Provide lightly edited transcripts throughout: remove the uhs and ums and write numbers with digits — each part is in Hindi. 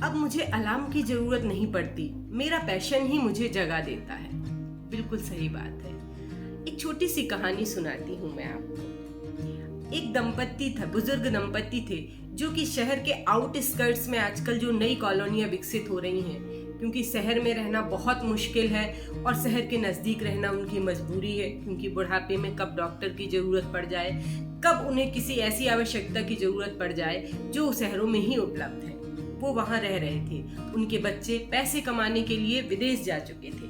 अब मुझे अलार्म की जरूरत नहीं पड़ती, मेरा पैशन ही मुझे जगा देता है। बिल्कुल सही बात है। एक छोटी सी कहानी सुनाती हूँ मैं आपको। एक दंपत्ति था, बुजुर्ग दंपत्ति थे, जो कि शहर के आउटस्कर्ट्स में आजकल जो नई कॉलोनियां विकसित हो रही हैं, क्योंकि शहर में रहना बहुत मुश्किल है और शहर के नज़दीक रहना उनकी मजबूरी है, क्योंकि बुढ़ापे में कब डॉक्टर की ज़रूरत पड़ जाए, कब उन्हें किसी ऐसी आवश्यकता की ज़रूरत पड़ जाए जो शहरों में ही उपलब्ध है। वो वहाँ रह रहे थे। उनके बच्चे पैसे कमाने के लिए विदेश जा चुके थे।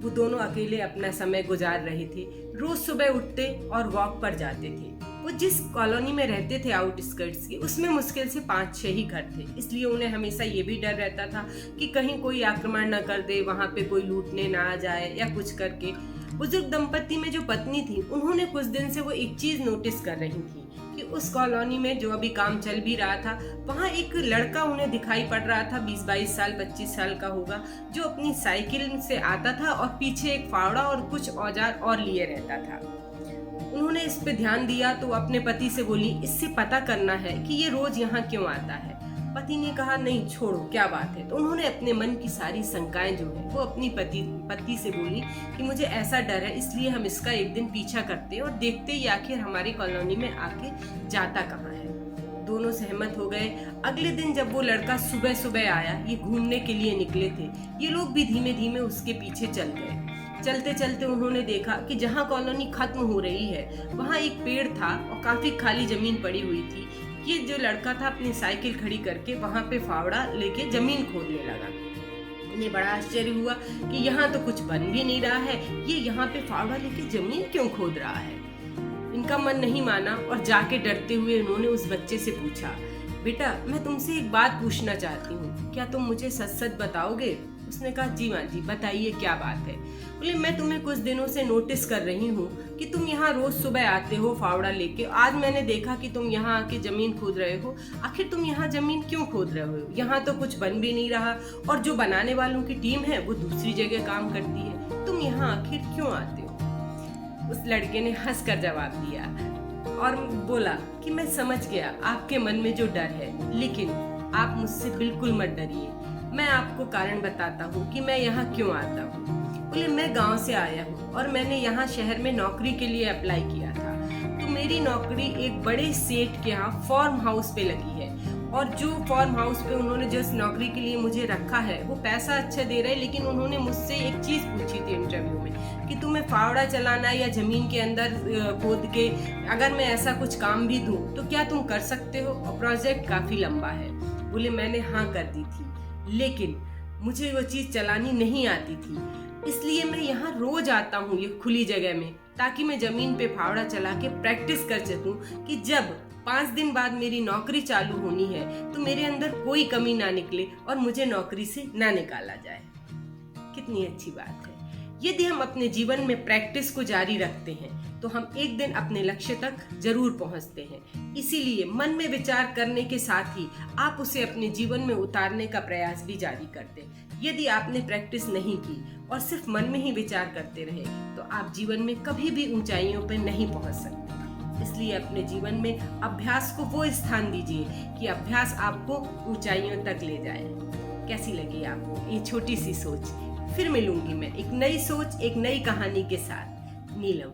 वो दोनों अकेले अपना समय गुजार रहे थे। रोज सुबह उठते और वॉक पर जाते थे। वो जिस कॉलोनी में रहते थे आउटस्कर्ट्स की, उसमें मुश्किल से 5-6 ही घर थे, इसलिए उन्हें हमेशा ये भी डर रहता था कि कहीं कोई आक्रमण न कर दे, वहाँ पे कोई लूटने ना आ जाए या कुछ करके। बुजुर्ग दंपत्ति में जो पत्नी थी, उन्होंने कुछ दिन से वो एक चीज नोटिस कर रही थी कि उस कॉलोनी में जो अभी काम चल भी रहा था, वहाँ एक लड़का उन्हें दिखाई पड़ रहा था, 20-22 साल 25 साल का होगा, जो अपनी साइकिल से आता था और पीछे एक फावड़ा और कुछ औजार और लिए रहता था। उन्होंने इस पे ध्यान दिया तो अपने पति से बोली, इससे पता करना है कि ये रोज यहाँ क्यों आता है। पति ने कहा, नहीं छोड़ो, क्या बात है। तो उन्होंने अपने मन की सारी शंकाएं जो है वो अपनी पति से बोली कि मुझे ऐसा डर है, इसलिए हम इसका एक दिन पीछा करते हैं और देखते ही आखिर हमारी कॉलोनी में आके जाता कहाँ है। दोनों सहमत हो गए। अगले दिन जब वो लड़का सुबह सुबह आया, ये घूमने के लिए निकले थे, ये लोग भी धीमे धीमे उसके पीछे चल गए। चलते चलते उन्होंने देखा कि जहाँ कॉलोनी खत्म हो रही है वहाँ एक पेड़ था और काफी खाली जमीन पड़ी हुई थी। ये जो लड़का था अपनी साइकिल खड़ी करके वहाँ पे फावड़ा लेके जमीन खोदने लगा। इन्हें बड़ा आश्चर्य हुआ कि यहाँ तो कुछ बन भी नहीं रहा है, ये यहाँ पे फावड़ा लेके जमीन क्यों खोद रहा है। इनका मन नहीं माना और जाके डरते हुए उन्होंने उस बच्चे से पूछा, बेटा मैं तुमसे एक बात पूछना चाहती हूँ, क्या तुम मुझे सच सच बताओगे। उसने कहा, जी माँ जी, बताइए क्या बात है। बोले, मैं तुम्हें कुछ दिनों से नोटिस कर रही हूँ कि तुम यहाँ रोज सुबह आते हो फावड़ा लेके। आज मैंने देखा कि तुम यहाँ आके जमीन खोद रहे हो। आखिर तुम यहाँ जमीन क्यों खोद रहे हो? यहाँ तो कुछ बन भी नहीं रहा और जो बनाने वालों की टीम है वो दूसरी जगह काम करती है। तुम यहाँ आखिर क्यों आते हो? उस लड़के ने हंसकर जवाब दिया और बोला कि मैं समझ गया आपके मन में जो डर है, लेकिन आप मुझसे बिल्कुल मत डरिए। मैं आपको कारण बताता हूँ कि मैं यहाँ क्यों आता हूँ। बोले, मैं गांव से आया हूँ और मैंने यहाँ शहर में नौकरी के लिए अप्लाई किया था। तो मेरी नौकरी एक बड़े सेठ के यहाँ फार्म हाउस पे लगी है और जो फार्म हाउस पे उन्होंने जिस नौकरी के लिए मुझे रखा है वो पैसा अच्छा दे रहे हैं, लेकिन उन्होंने मुझसे एक चीज पूछी थी इंटरव्यू में कि तुम्हें फावड़ा चलाना या जमीन के अंदर खोद के अगर मैं ऐसा कुछ काम भी दूं तो क्या तुम कर सकते हो, और प्रोजेक्ट काफी लंबा है। बोले, मैंने हाँ कर दी थी, लेकिन मुझे वो चीज चलानी नहीं आती थी, इसलिए मैं यहाँ रोज आता हूँ ये खुली जगह में, ताकि मैं जमीन पे फावड़ा चला के प्रैक्टिस कर सकूं कि जब 5 दिन बाद मेरी नौकरी चालू होनी है तो मेरे अंदर कोई कमी ना निकले और मुझे नौकरी से ना निकाला जाए। कितनी अच्छी बात है। यदि हम अपने जीवन में प्रैक्टिस को जारी रखते हैं तो हम एक दिन अपने लक्ष्य तक जरूर पहुंचते हैं। इसीलिए मन में विचार करने के साथ ही आप उसे अपने जीवन में उतारने का प्रयास भी जारी करते। यदि आपने प्रैक्टिस नहीं की और सिर्फ मन में ही विचार करते रहे तो आप जीवन में कभी भी ऊंचाइयों पर नहीं पहुंच सकते। इसलिए अपने जीवन में अभ्यास को वो स्थान दीजिए कि अभ्यास आपको ऊंचाइयों तक ले जाए। कैसी लगी आपको ये छोटी सी सोच? फिर मिलूंगी मैं एक नई सोच, एक नई कहानी के साथ। नीलम।